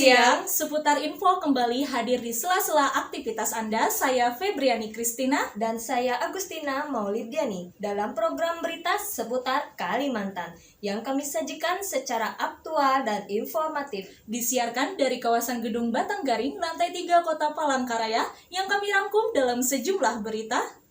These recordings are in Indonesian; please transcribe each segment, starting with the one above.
siang, seputar info kembali hadir di sela-sela aktivitas Anda. Saya Febriani Kristina dan saya Agustina Maulidiani dalam program berita seputar Kalimantan yang kami sajikan secara aktual dan informatif. Disiarkan dari kawasan Gedung Batanggaring, lantai 3 Kota Palangkaraya yang kami rangkum dalam sejumlah berita.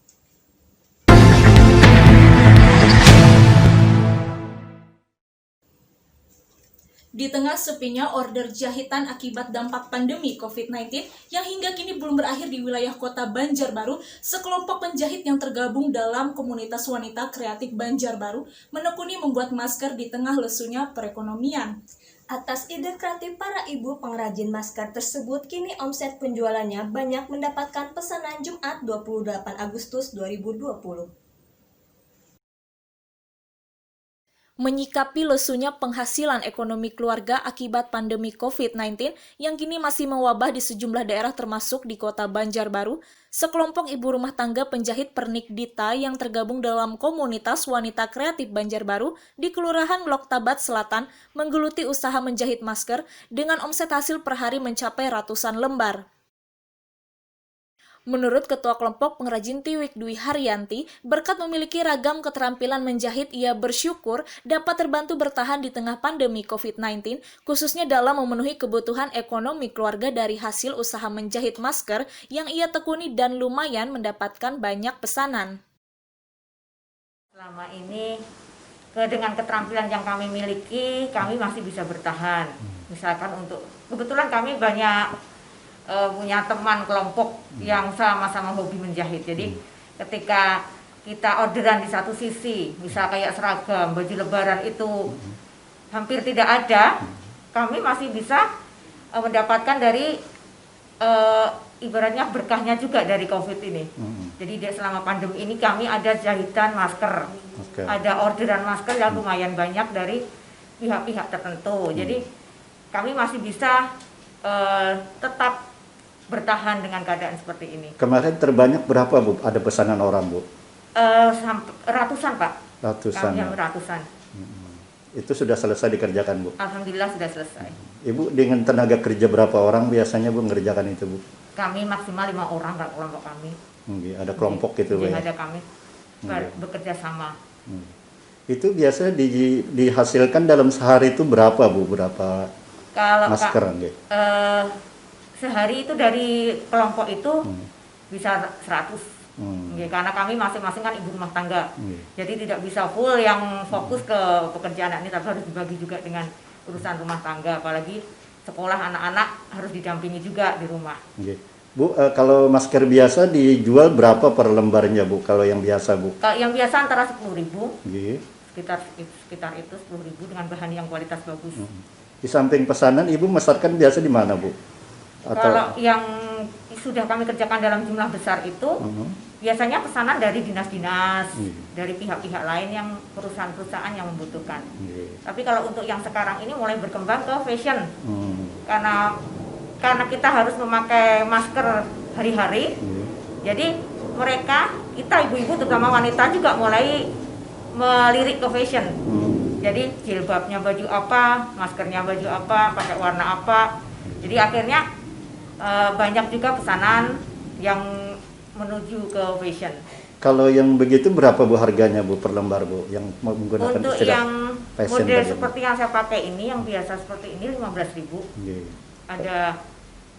Di tengah sepinya order jahitan akibat dampak pandemi COVID-19 yang hingga kini belum berakhir di wilayah kota Banjarbaru, sekelompok penjahit yang tergabung dalam komunitas wanita kreatif Banjarbaru menekuni membuat masker di tengah lesunya perekonomian. Atas ide kreatif para ibu pengrajin masker tersebut, kini omset penjualannya banyak mendapatkan pesanan Jumat 28 Agustus 2020. Menyikapi lesunya penghasilan ekonomi keluarga akibat pandemi COVID-19 yang kini masih mewabah di sejumlah daerah termasuk di kota Banjarbaru, sekelompok ibu rumah tangga penjahit pernik Dita yang tergabung dalam komunitas wanita kreatif Banjarbaru di Kelurahan Loktabat Selatan menggeluti usaha menjahit masker dengan omset hasil per hari mencapai ratusan lembar. Menurut Ketua Kelompok Pengrajin Tiwik Dwi Haryanti, berkat memiliki ragam keterampilan menjahit, ia bersyukur dapat terbantu bertahan di tengah pandemi COVID-19, khususnya dalam memenuhi kebutuhan ekonomi keluarga dari hasil usaha menjahit masker yang ia tekuni dan lumayan mendapatkan banyak pesanan. Selama ini, dengan keterampilan yang kami miliki, kami masih bisa bertahan. Misalkan kebetulan kami banyak punya teman kelompok yang sama-sama hobi menjahit. Jadi ketika kita orderan di satu sisi, misal kayak seragam, baju lebaran itu hampir tidak ada, kami masih bisa mendapatkan dari ibaratnya berkahnya juga dari COVID ini. Jadi selama pandemi ini kami ada jahitan masker, ada orderan masker yang lumayan banyak dari pihak-pihak tertentu. Jadi kami masih bisa tetap bertahan dengan keadaan seperti ini. Kemarin terbanyak berapa, Bu? Ada pesanan orang, Bu? Ratusan, Pak. Ratusan. Ratusan. Itu sudah selesai dikerjakan, Bu? Alhamdulillah sudah selesai. Ibu dengan tenaga kerja berapa orang biasanya, Bu, mengerjakan itu, Bu? Kami maksimal 5 orang kelompok kami. Ada kelompok gitu, Bu? Ya? Ada kami bekerja sama. Itu biasanya dihasilkan dalam sehari itu berapa, Bu? Berapa masker? Sehari itu dari kelompok itu bisa 100. Karena kami masing-masing kan ibu rumah tangga. Jadi tidak bisa full yang fokus ke pekerjaan ini, tapi harus dibagi juga dengan urusan rumah tangga. Apalagi sekolah anak-anak harus didampingi juga di rumah. Bu, kalau masker biasa dijual berapa per lembarnya, Bu? Kalau yang biasa, Bu? Kalau yang biasa antara 10.000. Sekitar itu 10.000 dengan bahan yang kualitas bagus. Di samping pesanan, Ibu memasarkan biasa di mana, Bu? Kalau yang sudah kami kerjakan dalam jumlah besar itu, biasanya pesanan dari dinas-dinas, dari pihak-pihak lain yang perusahaan-perusahaan yang membutuhkan. Tapi kalau untuk yang sekarang ini mulai berkembang ke fashion, karena kita harus memakai masker hari-hari, jadi kita ibu-ibu terutama wanita juga mulai melirik ke fashion. Jadi jilbabnya baju apa, maskernya baju apa, pakai warna apa. Jadi akhirnya banyak juga pesanan yang menuju ke fashion. Kalau yang begitu berapa, Bu, harganya, Bu, per lembar, Bu, yang menggunakan untuk yang model seperti yang saya pakai ini, yang biasa seperti ini 15.000.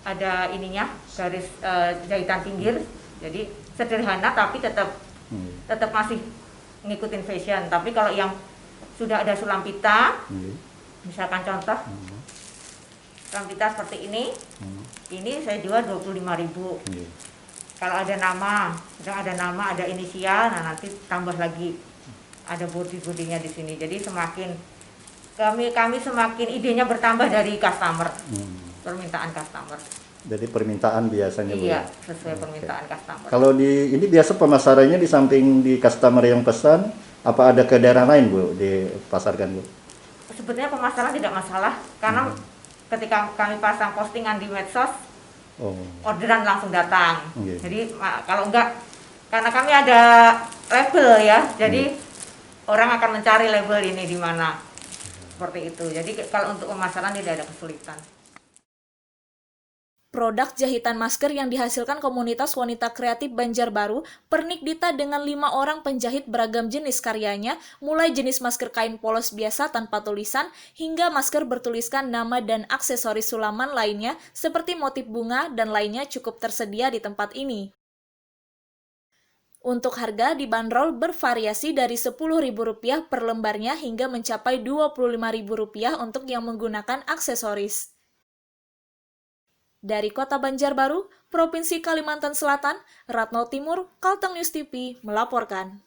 Ada ininya, garis jahitan pinggir. Jadi sederhana tapi tetap masih ngikutin fashion. Tapi kalau yang sudah ada sulam pita, misalkan contoh sulam pita seperti ini saya jual 25.000. Kalau ada nama, ada inisial, nah nanti tambah lagi ada body-bodinya di sini. Jadi semakin kami semakin idenya bertambah dari customer, permintaan customer. Jadi permintaan biasanya, Bu? Iya, sesuai permintaan customer. Kalau ini biasa pemasarannya di samping di customer yang pesan, apa ada ke daerah lain, Bu, dipasarkan, Bu? Sebetulnya pemasaran tidak masalah, karena ketika kami pasang postingan di medsos, orderan langsung datang. Jadi kalau enggak, karena kami ada label ya, jadi orang akan mencari label ini di mana, seperti itu. Jadi kalau untuk pemasaran tidak ada kesulitan. Produk jahitan masker yang dihasilkan komunitas wanita kreatif Banjarbaru pernik Dita dengan 5 orang penjahit beragam jenis karyanya, mulai jenis masker kain polos biasa tanpa tulisan, hingga masker bertuliskan nama dan aksesoris sulaman lainnya seperti motif bunga dan lainnya cukup tersedia di tempat ini. Untuk harga dibanderol bervariasi dari Rp10.000 per lembarnya hingga mencapai Rp25.000 untuk yang menggunakan aksesoris. Dari Kota Banjarbaru, Provinsi Kalimantan Selatan, Ratno Timur, Kalteng News TV melaporkan.